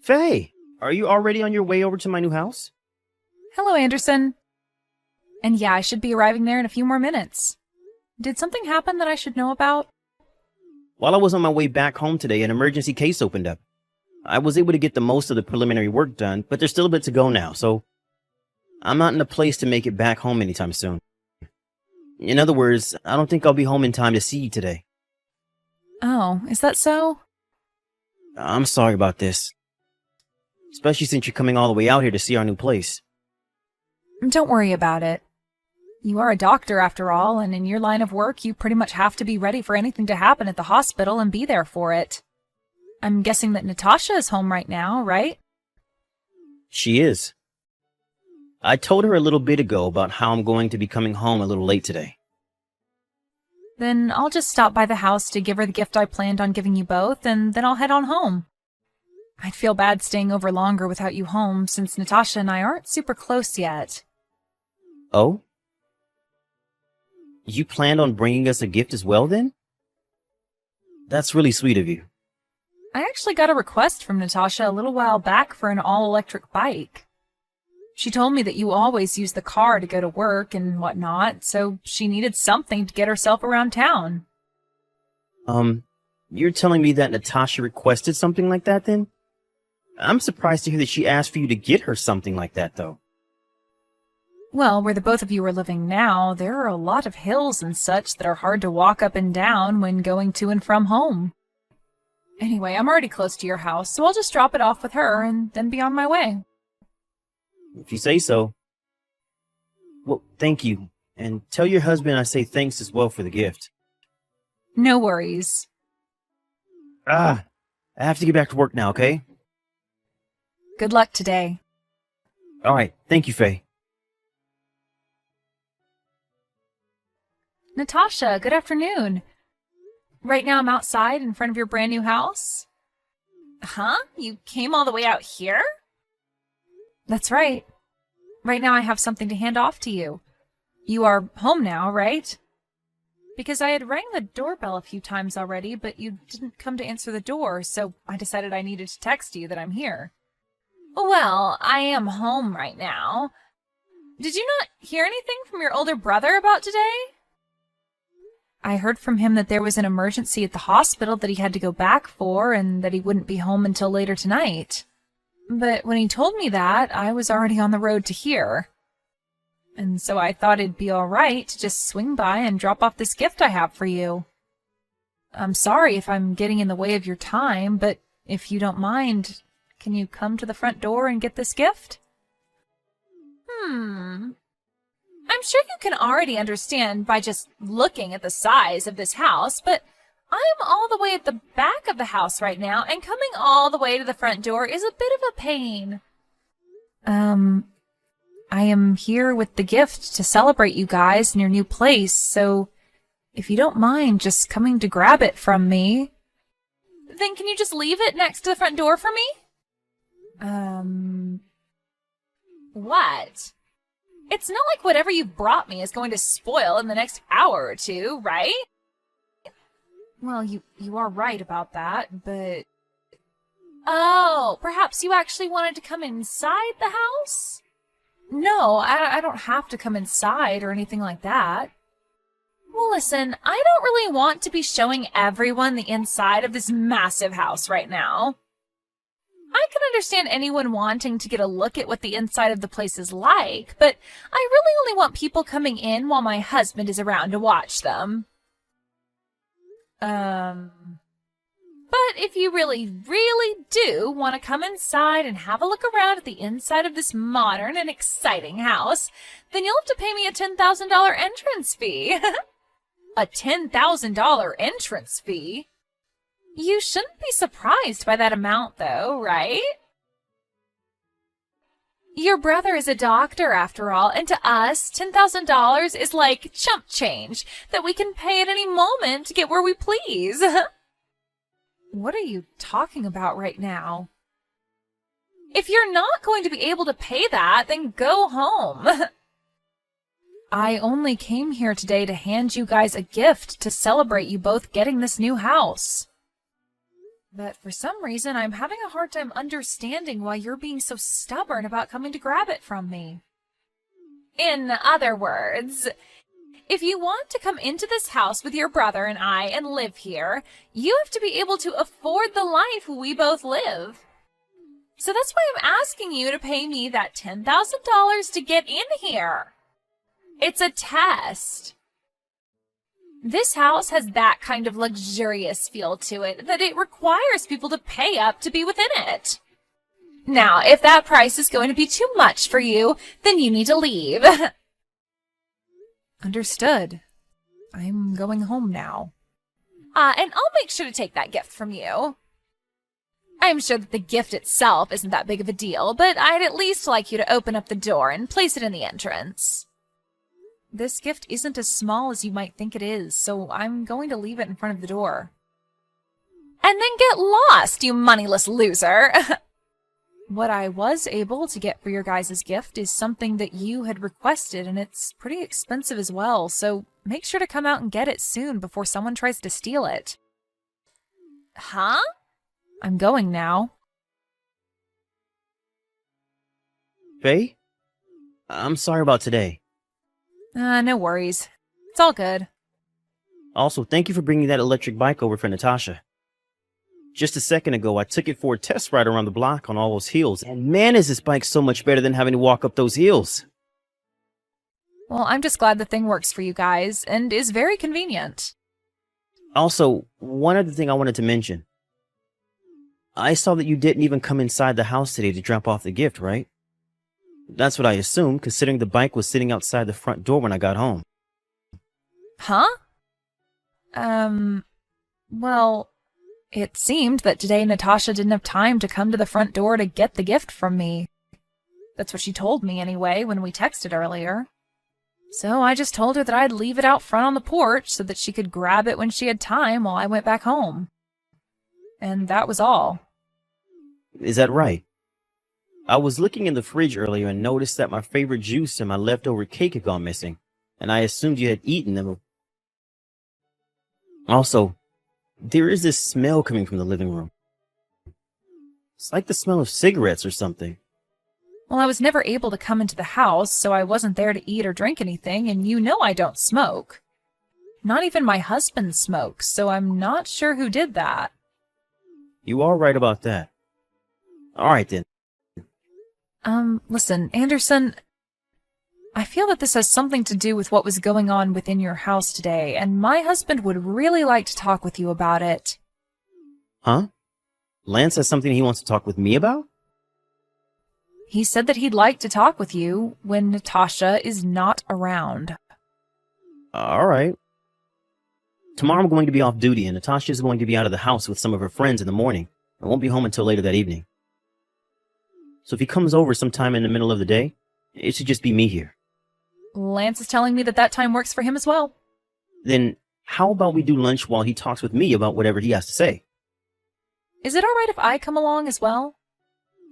Faye, are you already on your way over to my new house? Hello, Anderson. And yeah, I should be arriving there in a few more minutes. Did something happen that I should know about? While I was on my way back home today, an emergency case opened up. I was able to get the most of the preliminary work done, but there's still a bit to go now, so I'm not in a place to make it back home anytime soon. In other words, I don't think I'll be home in time to see you today. Oh, is that so? I'm sorry about this. Especially since you're coming all the way out here to see our new place. Don't worry about it. You are a doctor after all, and in your line of work, you pretty much have to be ready for anything to happen at the hospital and be there for it. I'm guessing that Natasha is home right now, right? She is. I told her a little bit ago about how I'm going to be coming home a little late today. Then I'll just stop by the house to give her the gift I planned on giving you both, and then I'll head on home. I'd feel bad staying over longer without you home, since Natasha and I aren't super close yet. Oh? You planned on bringing us a gift as well, then? That's really sweet of you. I actually got a request from Natasha a little while back for an all-electric bike. She told me that you always use the car to go to work and whatnot, so she needed something to get herself around town. You're telling me that Natasha requested something like that, then? I'm surprised to hear that she asked for you to get her something like that, though. Well, where the both of you are living now, there are a lot of hills and such that are hard to walk up and down when going to and from home. Anyway, I'm already close to your house, so I'll just drop it off with her and then be on my way. If you say so. Well, thank you. And tell your husband I say thanks as well for the gift. No worries. I have to get back to work now, okay? Good luck today. All right, thank you, Faye. Natasha, good afternoon. Right now I'm outside in front of your brand new house. Huh? You came all the way out here? That's right. Right now I have something to hand off to you. You are home now, right? Because I had rang the doorbell a few times already, but you didn't come to answer the door, so I decided I needed to text you that I'm here. Well, I am home right now. Did you not hear anything from your older brother about today? I heard from him that there was an emergency at the hospital that he had to go back for and that he wouldn't be home until later tonight. But when he told me that, I was already on the road to here. And so I thought it'd be all right to just swing by and drop off this gift I have for you. I'm sorry if I'm getting in the way of your time, but if you don't mind, can you come to the front door and get this gift? I'm sure you can already understand by just looking at the size of this house, but I'm all the way at the back of the house right now, and coming all the way to the front door is a bit of a pain. I am here with the gift to celebrate you guys in your new place, so if you don't mind just coming to grab it from me. Then can you just leave it next to the front door for me? What? It's not like whatever you brought me is going to spoil in the next hour or two, right? Well, you are right about that, but... Oh, perhaps you actually wanted to come inside the house? No, I don't have to come inside or anything like that. Well, listen, I don't really want to be showing everyone the inside of this massive house right now. I can understand anyone wanting to get a look at what the inside of the place is like, but I really only want people coming in while my husband is around to watch them. But if you really, really do want to come inside and have a look around at the inside of this modern and exciting house, then you'll have to pay me a $10,000 entrance fee. A $10,000 entrance fee? You shouldn't be surprised by that amount, though, right? Your brother is a doctor, after all, and to us, $10,000 is like chump change that we can pay at any moment to get where we please. What are you talking about right now? If you're not going to be able to pay that, then go home. I only came here today to hand you guys a gift to celebrate you both getting this new house. But for some reason, I'm having a hard time understanding why you're being so stubborn about coming to grab it from me. In other words, if you want to come into this house with your brother and I and live here, you have to be able to afford the life we both live. So that's why I'm asking you to pay me that $10,000 to get in here. It's a test. This house has that kind of luxurious feel to it that it requires people to pay up to be within it. Now, if that price is going to be too much for you, then you need to leave. Understood. I'm going home now. And I'll make sure to take that gift from you. I'm sure that the gift itself isn't that big of a deal, but I'd at least like you to open up the door and place it in the entrance. This gift isn't as small as you might think it is, so I'm going to leave it in front of the door. And then get lost, you moneyless loser! What I was able to get for your guys' gift is something that you had requested, and it's pretty expensive as well, so make sure to come out and get it soon before someone tries to steal it. Huh? I'm going now. Faye? I'm sorry about today. No worries. It's all good. Also, thank you for bringing that electric bike over for Natasha. Just a second ago, I took it for a test ride around the block on all those hills, and man, is this bike so much better than having to walk up those hills. Well, I'm just glad the thing works for you guys, and is very convenient. Also, one other thing I wanted to mention. I saw that you didn't even come inside the house today to drop off the gift, right? That's what I assumed, considering the bike was sitting outside the front door when I got home. Huh? Well, it seemed that today Natasha didn't have time to come to the front door to get the gift from me. That's what she told me anyway when we texted earlier. So I just told her that I'd leave it out front on the porch so that she could grab it when she had time while I went back home. And that was all. Is that right? I was looking in the fridge earlier and noticed that my favorite juice and my leftover cake had gone missing, and I assumed you had eaten them. Also, there is this smell coming from the living room. It's like the smell of cigarettes or something. Well, I was never able to come into the house, so I wasn't there to eat or drink anything, and you know I don't smoke. Not even my husband smokes, so I'm not sure who did that. You are right about that. All right, then. Listen, Anderson, I feel that this has something to do with what was going on within your house today, and my husband would really like to talk with you about it. Huh? Lance has something he wants to talk with me about? He said that he'd like to talk with you when Natasha is not around. All right. Tomorrow I'm going to be off duty, and Natasha is going to be out of the house with some of her friends in the morning. I won't be home until later that evening. So if he comes over sometime in the middle of the day, it should just be me here. Lance is telling me that that time works for him as well. Then how about we do lunch while he talks with me about whatever he has to say? Is it all right if I come along as well?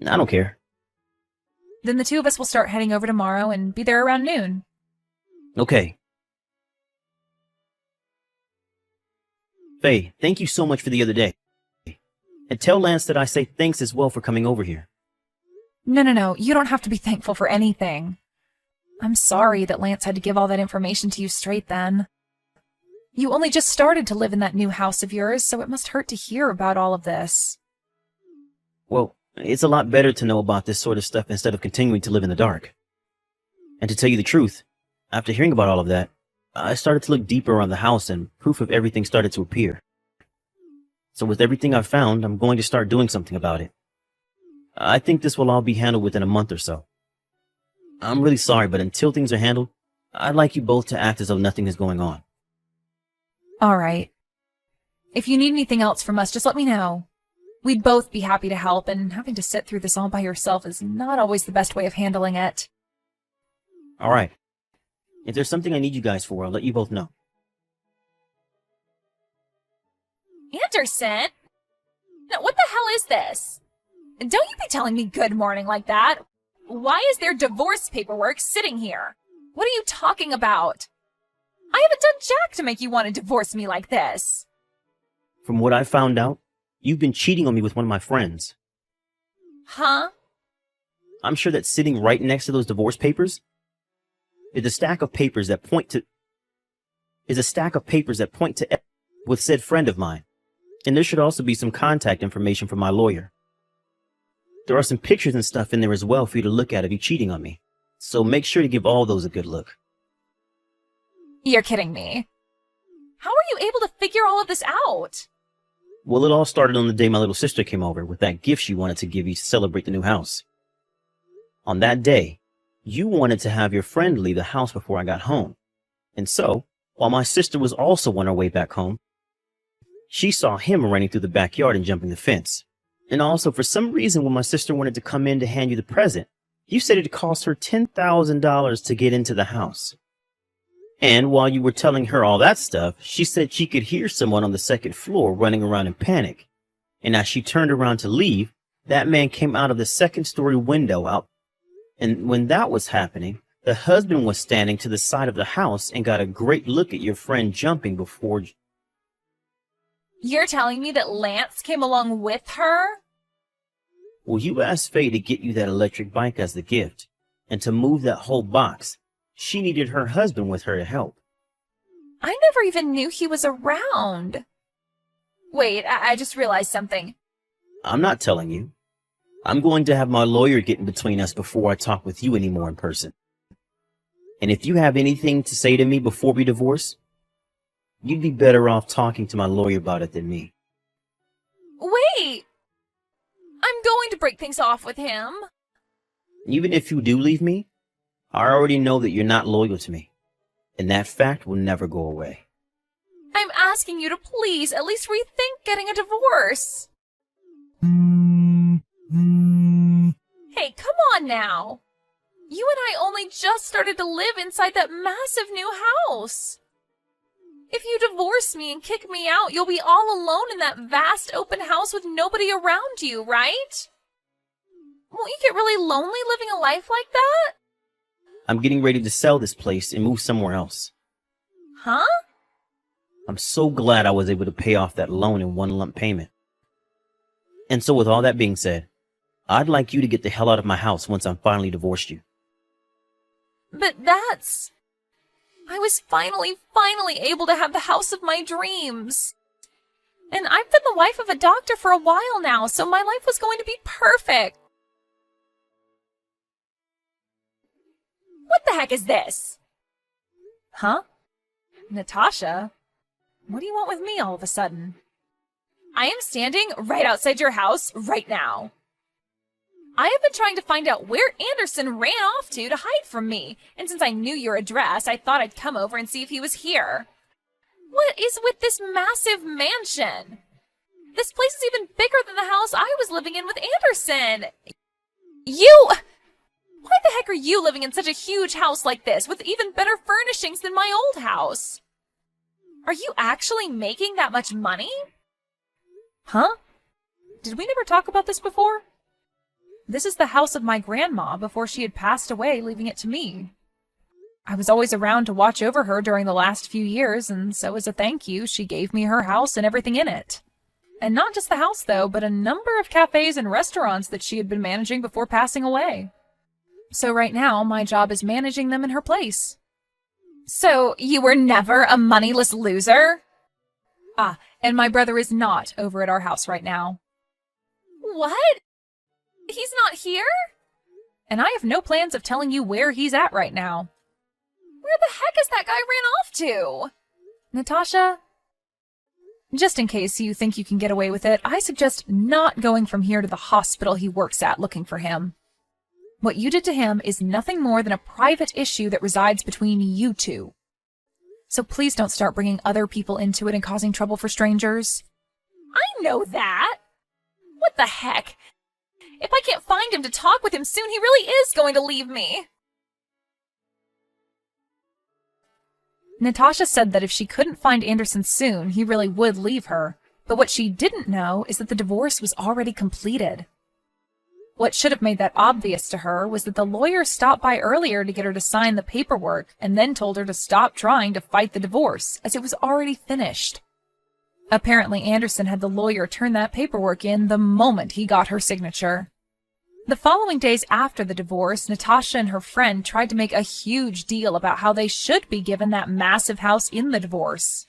I don't care. Then the two of us will start heading over tomorrow and be there around noon. Okay. Faye, thank you so much for the other day. And tell Lance that I say thanks as well for coming over here. No, you don't have to be thankful for anything. I'm sorry that Lance had to give all that information to you straight then. You only just started to live in that new house of yours, so it must hurt to hear about all of this. Well, it's a lot better to know about this sort of stuff instead of continuing to live in the dark. And to tell you the truth, after hearing about all of that, I started to look deeper around the house and proof of everything started to appear. So with everything I've found, I'm going to start doing something about it. I think this will all be handled within a month or so. I'm really sorry, but until things are handled, I'd like you both to act as though nothing is going on. All right. If you need anything else from us, just let me know. We'd both be happy to help, and having to sit through this all by yourself is not always the best way of handling it. All right. If there's something I need you guys for, I'll let you both know. Anderson? Now, what the hell is this? Don't you be telling me good morning like that. Why is there divorce paperwork sitting here? What are you talking about? I haven't done jack to make you want to divorce me like this. From what I found out, You've been cheating on me with one of my friends. Huh? I'm sure that sitting right next to those divorce papers is a stack of papers that point to with said friend of mine. And there should also be some contact information from my lawyer. There are some pictures and stuff in there as well for you to look at of you cheating on me. So make sure to give all those a good look. You're kidding me. How are you able to figure all of this out? Well, it all started on the day my little sister came over with that gift she wanted to give you to celebrate the new house. On that day, you wanted to have your friend leave the house before I got home. And so, while my sister was also on her way back home, she saw him running through the backyard and jumping the fence. And also, for some reason, when my sister wanted to come in to hand you the present, you said it cost her $10,000 to get into the house. And while you were telling her all that stuff, she said she could hear someone on the second floor running around in panic. And as she turned around to leave, that man came out of the second-story window out. And when that was happening, the husband was standing to the side of the house and got a great look at your friend jumping before. You're telling me that Lance came along with her? Well, you asked Faye to get you that electric bike as the gift. And to move that whole box, she needed her husband with her to help. I never even knew he was around. Wait, I just realized something. I'm not telling you. I'm going to have my lawyer get in between us before I talk with you anymore in person. And if you have anything to say to me before we divorce, you'd be better off talking to my lawyer about it than me. Wait! I'm going to break things off with him. Even if you do leave me, I already know that you're not loyal to me. And that fact will never go away. I'm asking you to please at least rethink getting a divorce. Hey, come on now. You and I only just started to live inside that massive new house. If you divorce me and kick me out, you'll be all alone in that vast open house with nobody around you, right? Won't you get really lonely living a life like that? I'm getting ready to sell this place and move somewhere else. Huh? I'm so glad I was able to pay off that loan in one lump payment. And so with all that being said, I'd like you to get the hell out of my house once I'm finally divorced you. But I was finally able to have the house of my dreams. And I've been the wife of a doctor for a while now, so my life was going to be perfect. What the heck is this? Huh? Natasha? What do you want with me all of a sudden? I am standing right outside your house right now. I have been trying to find out where Anderson ran off to hide from me, and since I knew your address, I thought I'd come over and see if he was here. What is with this massive mansion? This place is even bigger than the house I was living in with Anderson. Why the heck are you living in such a huge house like this with even better furnishings than my old house? Are you actually making that much money? Huh? Did we never talk about this before? This is the house of my grandma before she had passed away, leaving it to me. I was always around to watch over her during the last few years, and so as a thank you, she gave me her house and everything in it. And not just the house, though, but a number of cafes and restaurants that she had been managing before passing away. So right now, my job is managing them in her place. So, you were never a moneyless loser? Ah, and my brother is not over at our house right now. What? He's not here? And I have no plans of telling you where he's at right now. Where the heck is that guy ran off to? Natasha, just in case you think you can get away with it, I suggest not going from here to the hospital he works at looking for him. What you did to him is nothing more than a private issue that resides between you two. So please don't start bringing other people into it and causing trouble for strangers. I know that. What the heck? If I can't find him to talk with him soon, he really is going to leave me. Natasha said that if she couldn't find Anderson soon, he really would leave her. But what she didn't know is that the divorce was already completed. What should have made that obvious to her was that the lawyer stopped by earlier to get her to sign the paperwork and then told her to stop trying to fight the divorce, as it was already finished. Apparently, Anderson had the lawyer turn that paperwork in the moment he got her signature. The following days after the divorce, Natasha and her friend tried to make a huge deal about how they should be given that massive house in the divorce.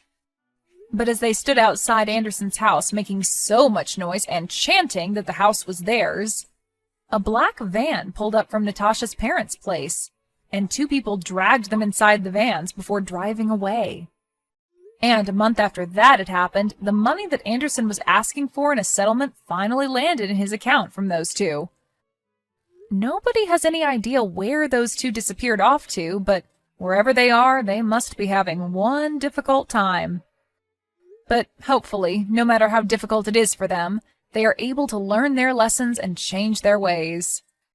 But as they stood outside Anderson's house making so much noise and chanting that the house was theirs, a black van pulled up from Natasha's parents' place, and two people dragged them inside the vans before driving away. And a month after that had happened, the money that Anderson was asking for in a settlement finally landed in his account from those two. Nobody has any idea where those two disappeared off to, but wherever they are, they must be having one difficult time. But hopefully, no matter how difficult it is for them, they are able to learn their lessons and change their ways.